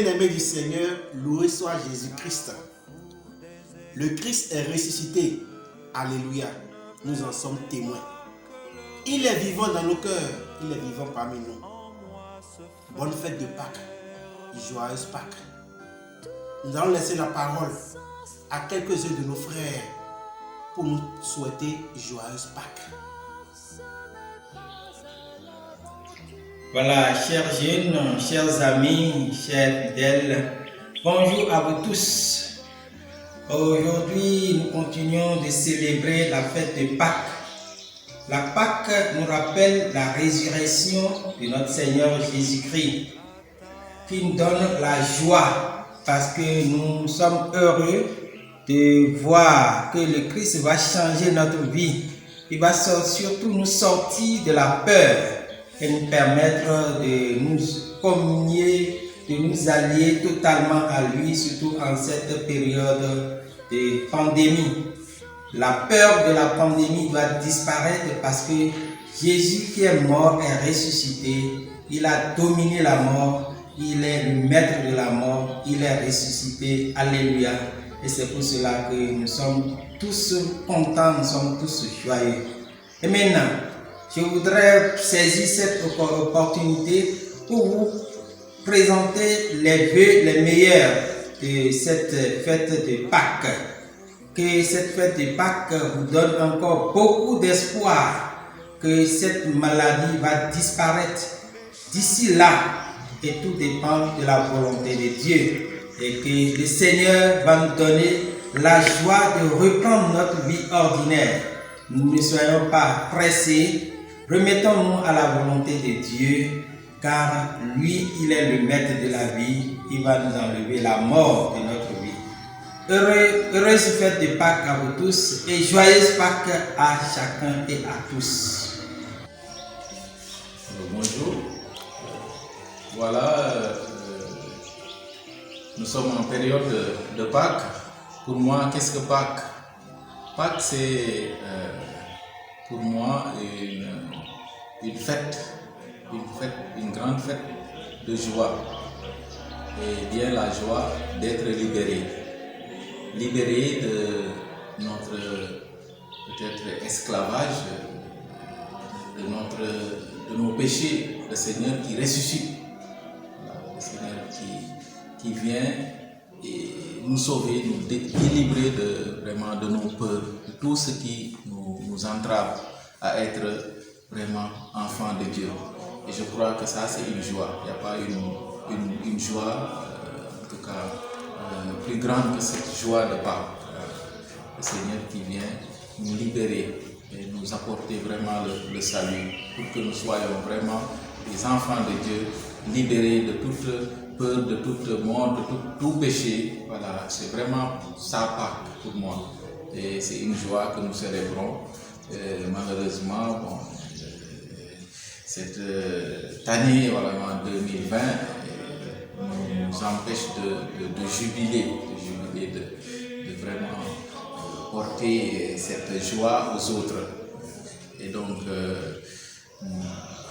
Bien-aimés du Seigneur, loué soit Jésus-Christ. Le Christ est ressuscité. Alléluia. Nous en sommes témoins. Il est vivant dans nos cœurs. Il est vivant parmi nous. Bonne fête de Pâques. Joyeuse Pâques. Nous allons laisser la parole à quelques-uns de nos frères pour nous souhaiter joyeuse Pâques. Voilà, chers jeunes, chers amis, chers fidèles, bonjour à vous tous. Aujourd'hui, nous continuons de célébrer la fête de Pâques. La Pâques nous rappelle la résurrection de notre Seigneur Jésus-Christ, qui nous donne la joie parce que nous sommes heureux de voir que le Christ va changer notre vie. Il va surtout nous sortir de la peur et nous permettre de nous communier, de nous allier totalement à lui, surtout en cette période de pandémie. La peur de la pandémie doit disparaître parce que Jésus qui est mort est ressuscité. Il a dominé la mort, il est le maître de la mort, il est ressuscité. Alléluia. Et c'est pour cela que nous sommes tous contents, nous sommes tous joyeux. Et maintenant, je voudrais saisir cette opportunité pour vous présenter les vœux les meilleurs de cette fête de Pâques. Que cette fête de Pâques vous donne encore beaucoup d'espoir que cette maladie va disparaître d'ici là, et tout dépend de la volonté de Dieu. Et que le Seigneur va nous donner la joie de reprendre notre vie ordinaire. Nous ne soyons pas pressés, remettons-nous à la volonté de Dieu, car lui, il est le maître de la vie, il va nous enlever la mort de notre vie. Heureuse fête de Pâques à vous tous et joyeuse Pâques à chacun et à tous. Bonjour. Voilà, nous sommes en période de Pâques. Pour moi, qu'est-ce que Pâques? Pâques, c'est pour moi une fête, une grande fête de joie. Et bien la joie d'être libéré de notre peut-être esclavage, de nos péchés, le Seigneur qui ressuscite, le Seigneur qui vient et nous sauver, nous délivrer vraiment de nos peurs, de tout ce qui nous entrave à être vraiment enfants de Dieu. Et je crois que ça c'est une joie, il n'y a pas une joie, en tout cas, plus grande que cette joie de Pâques. Le Seigneur qui vient nous libérer et nous apporter vraiment le salut pour que nous soyons vraiment des enfants de Dieu, libérés de toute peur, de toute mort, de tout péché. Voilà, c'est vraiment ça Pâques pour moi. Et c'est une joie que nous célébrons. Malheureusement, bon, cette année, voilà, en 2020, nous empêche de jubiler, de vraiment porter cette joie aux autres. Et donc,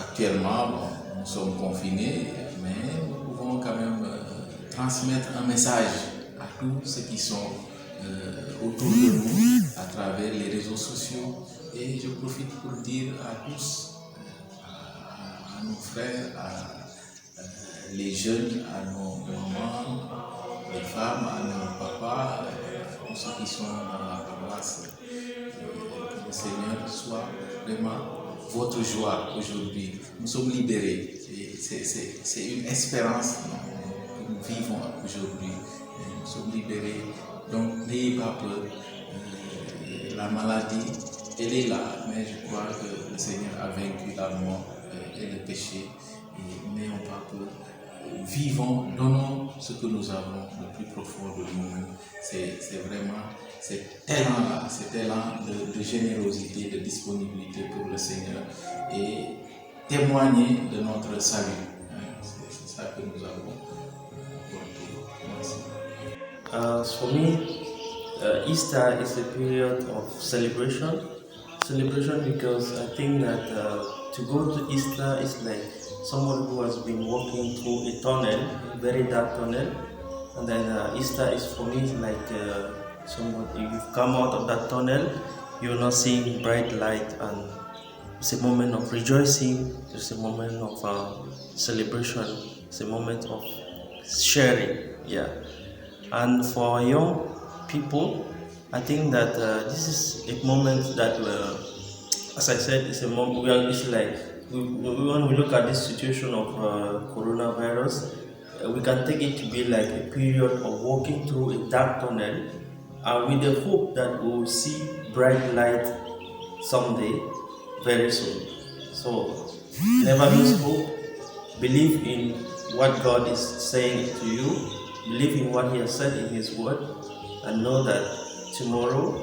actuellement, bon, nous sommes confinés, mais nous pouvons quand même transmettre un message à tous ceux qui sont autour de nous, à travers les réseaux sociaux. Et je profite pour dire à tous, à nos frères, les jeunes, à nos mamans, les femmes, à nos papas, tous ceux qui sont dans la paroisse, que le Seigneur soit vraiment votre joie aujourd'hui. Nous sommes libérés. C'est une espérance que nous vivons aujourd'hui. Nous sommes libérés. Donc n'ayez pas peur. La maladie, elle est là, mais je crois que le Seigneur a vaincu la mort et le péché. Et n'ayons pas peur. Vivons, donnons ce que nous avons le plus profond de nous-mêmes. C'est vraiment cet élan-là, cet élan de générosité, de disponibilité pour le Seigneur et témoigner de notre salut. C'est ça que nous avons apporté. For me, Easter is a period of celebration because I think that to go to Easter is like someone who has been walking through a tunnel, a very dark tunnel, and then Easter is for me like someone, you've come out of that tunnel, you're now seeing bright light, and it's a moment of rejoicing, it's a moment of celebration, it's a moment of sharing, yeah. And for young people, I think that this is a moment that, as I said, it's a moment. It's like when we look at this situation of coronavirus, we can take it to be like a period of walking through a dark tunnel, with the hope that we will see bright light someday, very soon. So never lose hope. Believe in what God is saying to you. Believe in what He has said in His Word, and know that tomorrow,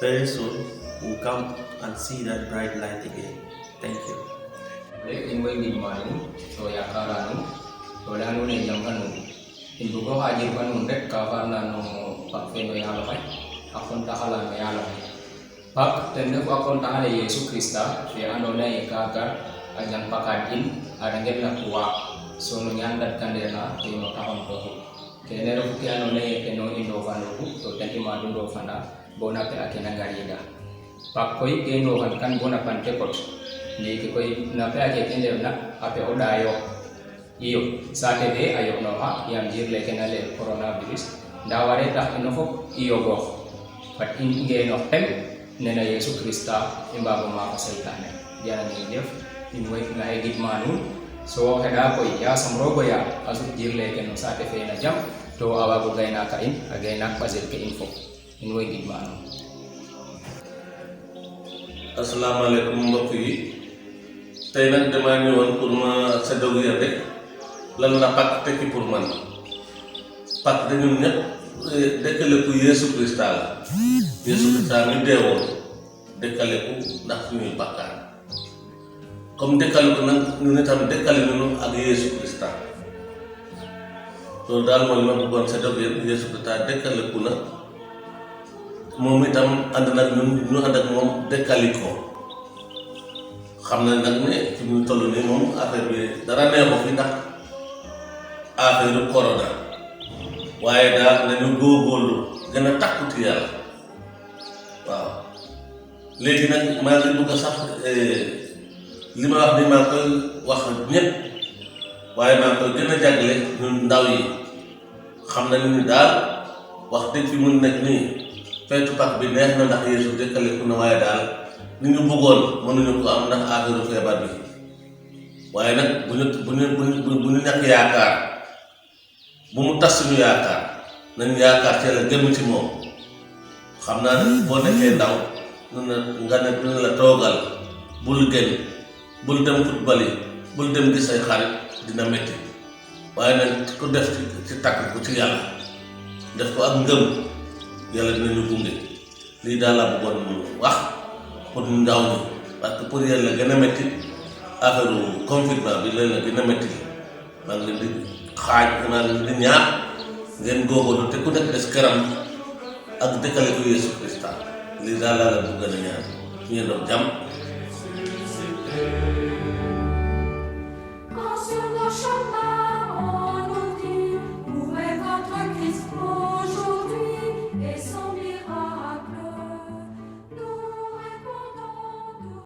very soon, we'll come and see that bright light again. Thank you. In way good morning, so yakaranu, so lanu ne jamanu. In bugo haji panu dek kavarna no pakfeno yalai, akon tahala no yalai. Pak tende akon tahala Yesus Krista, ya anone kagar ajang pakadin, adangem na kuwa, so no nyandat kandela, tino tahon tohu. Kenero kukiano ne eno indovano to tenti madundo fana bona pe akena garida pak koi keno kan bona pante pot ni ke koi na pe ake kende na ape odayo iyo sate de ayo no ha yam jirle kenale coronavirus daware ta inofo iyo go pat inge no tem nena Yesus Krista imba ma ka saitane dia ni def in way na egit manu so heda ko ya samrogo ya asuk jirle keno sate fe na jam to awa ko gayna ka in agayna pasel ke info in way gid manu. Assalamu alaikum mbokk yi tay nak dama ñewon pour ma sa dogu ya rek lan la pak tekki pour man pak de ñun ñep dekkale ko Yesu Krista la Yesu Krista mi deewon dekkale ko ndax ñuy bakkar comme dekkal ko nak ñu tam dekkale ñu ak Yesu Krista so dal mo ma bëggon sa dogu Yesu Krista dekkale ko na moom itam ànd nag ñun ñu ànd ak moom dekkali ko xam na nag ne fi mu toll nii moom affaire bi dara neexu fi ndax affaire corona waaye daal nañu góorgóorlu gën a takkuti yàlla waaw léegi nag maa ngi bëgg a sax li ma wax ni maa koy wax ñëpp waaye maa koy gën a jagle ñun ndaw yi xam nañu ni daal wax dëgg fi mu nekk nii feetu pak bi neex na ndax Yeesu dekkale ku na waaye daal ni ñu bëggoon mënuñu ko am ndax affaire feebar bi waaye nag bu ñu ñàkk yaakaar bu mu tas suñu yaakaar nañ yaakaar ci la gëm ci moom xam naa ne boo nekkee ndaw nga ne dina la toogal bul génn bul dem football yi bul dem gis say xarit dina metti waaye nag ku def ci takk ko ci yàlla def ko ak ngëm yàlla dinañu gunge lii daal laa bëggoon wax pour ndaw ñi parce que pour yàlla gën a métti affaire confinement bi la gën a métti maa ngi leen di maa ngi leen di ñaax ngeen góorgóorlu te ku nekk des këram ak dëkkale ko Yesu Krista lii daal laa la bëgg a ñaan ñu doon jàmm